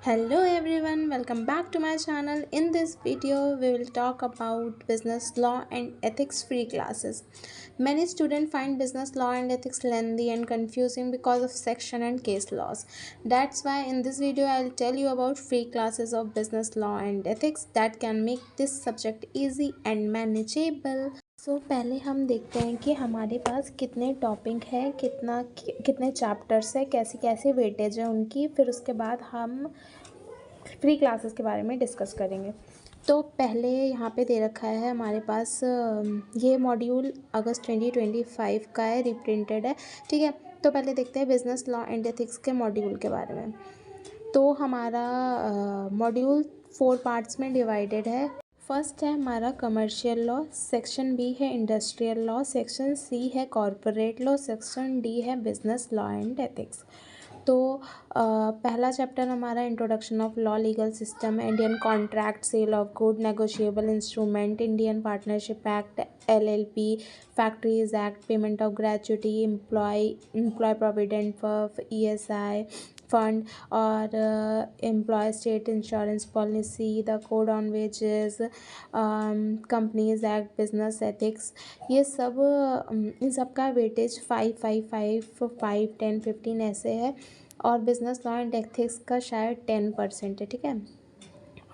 Hello everyone, welcome back to my channel. In this video, we will talk about business law and ethics free classes. Many students find business law and ethics lengthy and confusing because of section and case laws. That's why in this video, I'll tell you about free classes of business law and ethics that can make this subject easy and manageable. पहले हम देखते हैं कि हमारे पास कितने topic है, कितने chapters है, कैसी कैसी वेटेज है उनकी। फिर उसके बाद हम फ्री क्लासेस के बारे में डिस्कस करेंगे। तो पहले यहाँ पे दे रखा है हमारे पास ये मॉड्यूल अगस्त 2025 का है, रिप्रिंटेड है। ठीक है, तो पहले देखते हैं बिजनेस लॉ एंड एथिक्स के मॉड्यूल के बारे में। तो हमारा मॉड्यूल 4 पार्ट्स में डिवाइडेड है। फर्स्ट है हमारा कमर्शियल लॉ, सेक्शन बी है इंडस्ट्रियल लॉ, सेक्शन सी है कॉरपोरेट लॉ, सेक्शन डी है बिजनेस लॉ एंड एथिक्स। तो पहला चैप्टर हमारा introduction of law, legal system, Indian contract, sale of good, negotiable instrument, Indian partnership act, LLP, factories act, payment of gratuity, employ provident fund, ESI fund और employ state insurance policy, the code on wages, companies act, business ethics. ये सब इन सब का weightage 5, 5, 5, 5, 10, 15 ऐसे है और business law and ethics का शायद 10% है। ठीक है,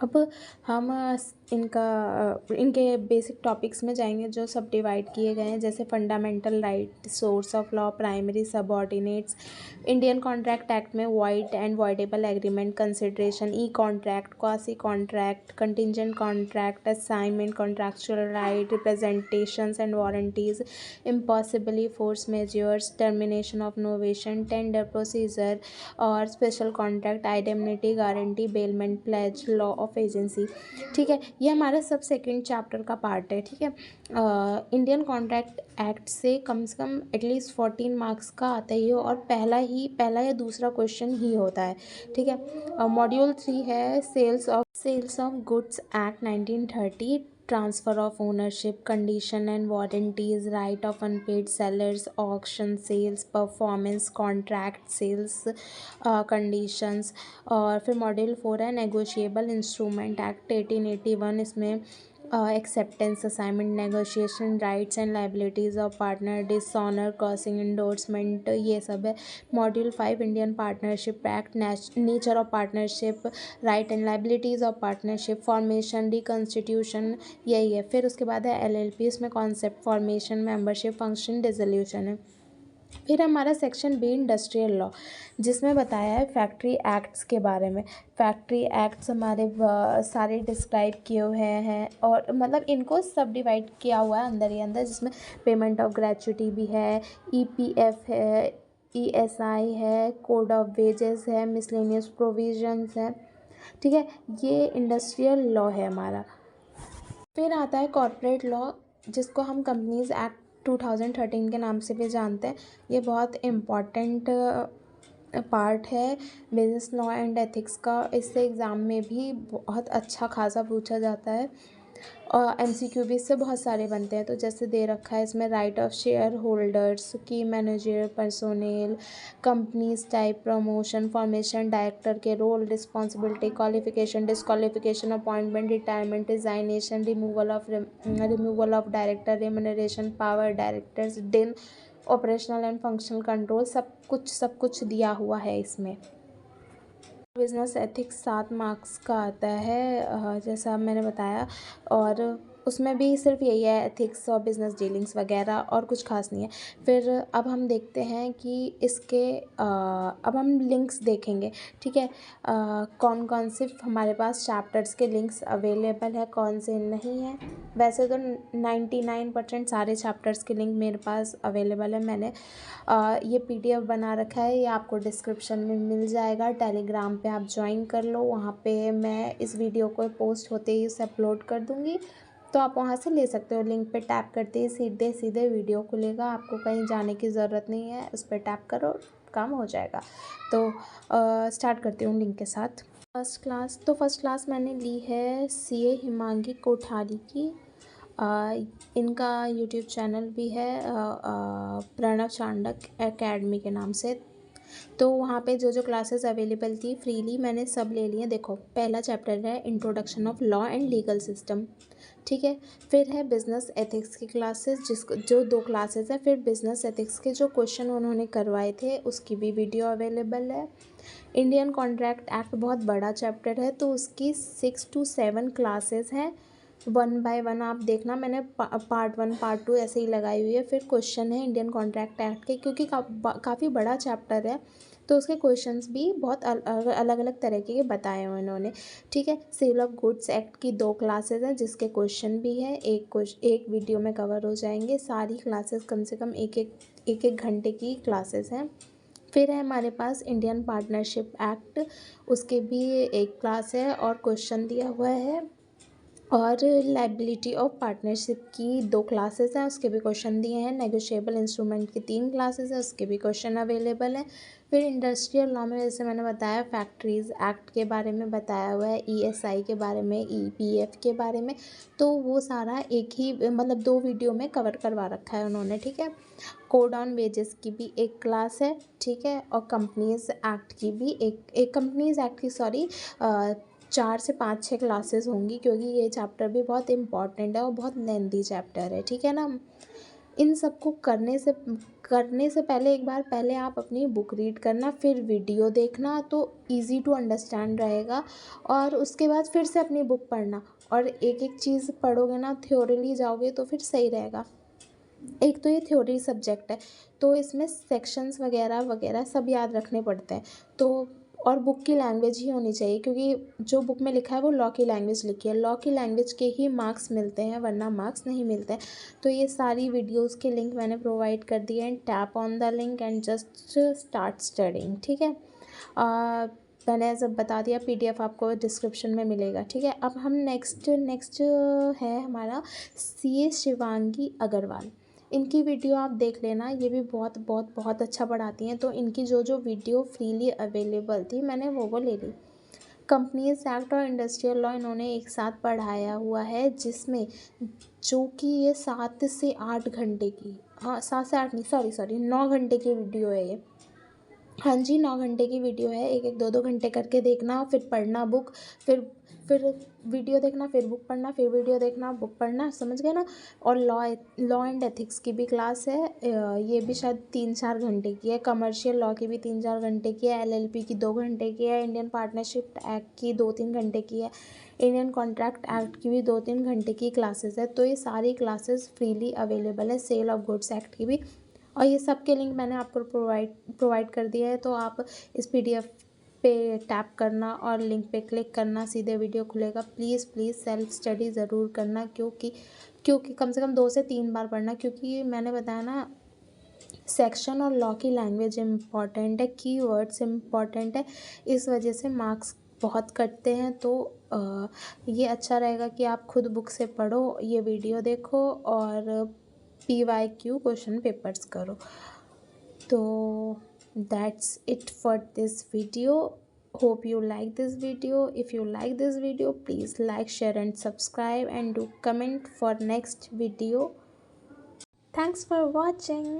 अब हम इनके बेसिक टॉपिक्स में जाएंगे जो सब डिवाइड किए गए हैं, जैसे fundamental right, source of law, primary subordinates, Indian contract act में void and voidable agreement consideration, e contract, quasi contract, contingent contract, assignment, contractual right, representations and warranties, impossibly force majeures, termination of novation, tender procedure और special contract, indemnity guarantee, bailment pledge, law of agency. ठीक है, ये हमारा सब second chapter का part है। ठीक है, इंडियन कॉन्ट्रैक्ट एक्ट से कम एटलीस्ट 14 मार्क्स का आता ही हो और पहला या दूसरा क्वेश्चन ही होता है। ठीक है, मॉड्यूल 3 है sales of goods act 1930, transfer of ownership, condition and warranties, right of unpaid sellers, auction sales, performance contract sales conditions. और फिर मॉड्यूल 4 है नेगोशिएबल इंस्ट्रूमेंट एक्ट 1881, इसमें acceptance, assignment, negotiation, rights and liabilities of partner, dishonour, crossing, endorsement, ये सब है। Module 5 Indian partnership act, nature of partnership, right and liabilities of partnership, formation, reconstitution, यही है। फिर उसके बाद है एलएलपी, इसमें concept, formation, membership, function, dissolution है। फिर हमारा सेक्शन बी इंडस्ट्रियल लॉ, जिसमें बताया है फैक्ट्री एक्ट्स के बारे में। फैक्ट्री एक्ट्स हमारे सारे डिस्क्राइब किए हुए हैं और मतलब इनको सब डिवाइड किया हुआ है अंदर ही अंदर, जिसमें पेमेंट ऑफ ग्रेच्युटी भी है, ईपीएफ है, ईएसआई है, कोड ऑफ वेजेस है, मिसलेनियस प्रोविजंस है। ठीक है, ये इंडस्ट्रियल लॉ है हमारा। फिर आता है कॉर्पोरेट लॉ, जिसको हम कंपनीज एक्ट 2013 के नाम से भी जानते हैं। ये बहुत इम्पॉर्टेंट पार्ट है बिजनेस लॉ एंड एथिक्स का। इससे एग्ज़ाम में भी बहुत अच्छा खासा पूछा जाता है और एमसीक्यू भी इससे बहुत सारे बनते हैं। तो जैसे दे रखा है इसमें राइट ऑफ शेयर होल्डर्स की, manager personnel, companies type, promotion, formation, director के role, responsibility, qualification, disqualification, appointment, retirement, resignation, removal of director, remuneration, power directors, DIN, operational and functional control, सब कुछ दिया हुआ है इसमें। बिजनेस एथिक्स 7 मार्क्स का आता है, जैसा मैंने बताया, और उसमें भी सिर्फ यही है, एथिक्स और बिजनेस डीलिंग्स वगैरह, और कुछ खास नहीं है। फिर अब हम देखते हैं कि इसके अब हम लिंक्स देखेंगे। ठीक है, कौन कौन से हमारे पास चैप्टर्स के लिंक्स अवेलेबल है, कौन से नहीं है। वैसे तो 99% सारे चैप्टर्स के लिंक मेरे पास अवेलेबल है। मैंने ये पीडीएफ बना रखा है, ये आपको डिस्क्रिप्शन में मिल जाएगा। टेलीग्राम पे आप ज्वाइन कर लो, वहाँ पे मैं इस वीडियो को पोस्ट होते ही उसे अपलोड कर दूँगी, तो आप वहाँ से ले सकते हो। लिंक पे टैप करते ही सीधे सीधे वीडियो खुलेगा, आपको कहीं जाने की ज़रूरत नहीं है। उस पर टैप करो, काम हो जाएगा। तो स्टार्ट करती हूँ लिंक के साथ। फर्स्ट क्लास मैंने ली है सीए हिमांगी कोठारी की। इनका यूट्यूब चैनल भी है, प्रणव चांडक एकेडमी के नाम से। तो वहाँ पे जो जो क्लासेस अवेलेबल थी फ्रीली मैंने सब ले लिए। देखो पहला चैप्टर है introduction of law and legal system, ठीक है। फिर है बिजनेस एथिक्स की क्लासेस, जिसको जो 2 क्लासेस है। फिर बिजनेस एथिक्स के जो क्वेश्चन उन्होंने करवाए थे उसकी भी वीडियो अवेलेबल है। इंडियन कॉन्ट्रैक्ट एक्ट बहुत बड़ा चैप्टर है, तो उसकी 6 to 7 क्लासेस हैं। 1 बाय 1 आप देखना, मैंने पार्ट 1 पार्ट 2 ऐसे ही लगाई हुई है। फिर क्वेश्चन है इंडियन कॉन्ट्रैक्ट एक्ट के, क्योंकि काफ़ी बड़ा चैप्टर है तो उसके क्वेश्चंस भी बहुत अलग अलग तरीके के बताए हुए इन्होंने, ठीक है। सेल ऑफ गुड्स एक्ट की 2 क्लासेस हैं जिसके क्वेश्चन भी है, एक वीडियो में कवर हो जाएंगे। सारी क्लासेस कम से कम एक घंटे की क्लासेस हैं। फिर है हमारे पास इंडियन पार्टनरशिप एक्ट, उसके भी एक क्लास है और क्वेश्चन दिया हुआ है। और लाइबिलिटी ऑफ पार्टनरशिप की 2 क्लासेस हैं, उसके भी क्वेश्चन दिए हैं। नेगोशिएबल इंस्ट्रूमेंट की 3 क्लासेस हैं, उसके भी क्वेश्चन अवेलेबल हैं। फिर इंडस्ट्रियल लॉ में जैसे मैंने बताया फैक्ट्रीज़ एक्ट के बारे में बताया हुआ है, ईएसआई के बारे में, ईपीएफ के बारे में, तो वो सारा एक ही मतलब 2 वीडियो में कवर करवा रखा है उन्होंने, ठीक है। कोड ऑन वेजेस की भी एक क्लास है, ठीक है। और कंपनीज एक्ट की भी एक कंपनीज एक्ट की 4 से 5-6 क्लासेस होंगी, क्योंकि ये चैप्टर भी बहुत इम्पॉर्टेंट है और बहुत लेंथी चैप्टर है, ठीक है ना। इन सबको करने से पहले एक बार पहले आप अपनी बुक रीड करना, फिर वीडियो देखना, तो इजी टू अंडरस्टैंड रहेगा। और उसके बाद फिर से अपनी बुक पढ़ना, और एक एक चीज़ पढ़ोगे ना, थ्योरीली जाओगे तो फिर सही रहेगा। एक तो ये थ्योरी सब्जेक्ट है, तो इसमें सेक्शंस वगैरह वगैरह सब याद रखने पड़ते हैं। तो और बुक की लैंग्वेज ही होनी चाहिए, क्योंकि जो बुक में लिखा है वो लॉ की लैंग्वेज लिखी है, लॉ की लैंग्वेज के ही मार्क्स मिलते हैं, वरना मार्क्स नहीं मिलते हैं। तो ये सारी वीडियोस के लिंक मैंने प्रोवाइड कर दिए हैं। Tap on the link and just start studying, ठीक है। मैंने जब बता दिया, पीडीएफ आपको डिस्क्रिप्शन में मिलेगा, ठीक है। अब हम नेक्स्ट है हमारा सीए शिवांगी अग्रवाल। इनकी वीडियो आप देख लेना, ये भी बहुत बहुत बहुत अच्छा पढ़ाती हैं। तो इनकी जो जो वीडियो फ्रीली अवेलेबल थी मैंने वो ले ली। कंपनीज एक्ट और इंडस्ट्रियल लॉ इन्होंने एक साथ पढ़ाया हुआ है, जिसमें जो कि ये 7 से 8 घंटे की, हाँ 7 से 8 नहीं, सॉरी 9 घंटे की वीडियो है ये। हाँ जी, 9 घंटे की वीडियो है। एक 2 घंटे करके देखना, फिर पढ़ना बुक, फिर वीडियो देखना, फिर बुक पढ़ना, फिर वीडियो देखना, बुक पढ़ना, समझ गए ना। और लॉ एंड एथिक्स की भी क्लास है, ये भी शायद 3-4 घंटे की है। कमर्शियल लॉ की भी 3-4 घंटे की है। एलएलपी की 2 घंटे की है। इंडियन पार्टनरशिप एक्ट की 2-3 घंटे की है। इंडियन कॉन्ट्रैक्ट एक्ट की भी 2-3 घंटे की क्लासेस है। तो ये सारी क्लासेस फ्रीली अवेलेबल है। सेल ऑफ गुड्स एक्ट की भी, और ये सब के लिंक मैंने आपको प्रोवाइड कर दिया है। तो आप इस पीडीएफ पे टैप करना और लिंक पे क्लिक करना, सीधे वीडियो खुलेगा। प्लीज़ सेल्फ स्टडी ज़रूर करना, क्योंकि कम से कम 2 से 3 बार पढ़ना, क्योंकि मैंने बताया ना, सेक्शन और लॉ की लैंग्वेज इम्पॉर्टेंट है, कीवर्ड्स इम्पॉर्टेंट है, इस वजह से मार्क्स बहुत कटते हैं। तो ये अच्छा रहेगा कि आप खुद बुक से पढ़ो, ये वीडियो देखो और PYQ क्वेश्चन पेपर्स करो। तो that's it for this video. Hope you like this video. If you like this video, please like, share and subscribe, and do comment for next video. Thanks for watching.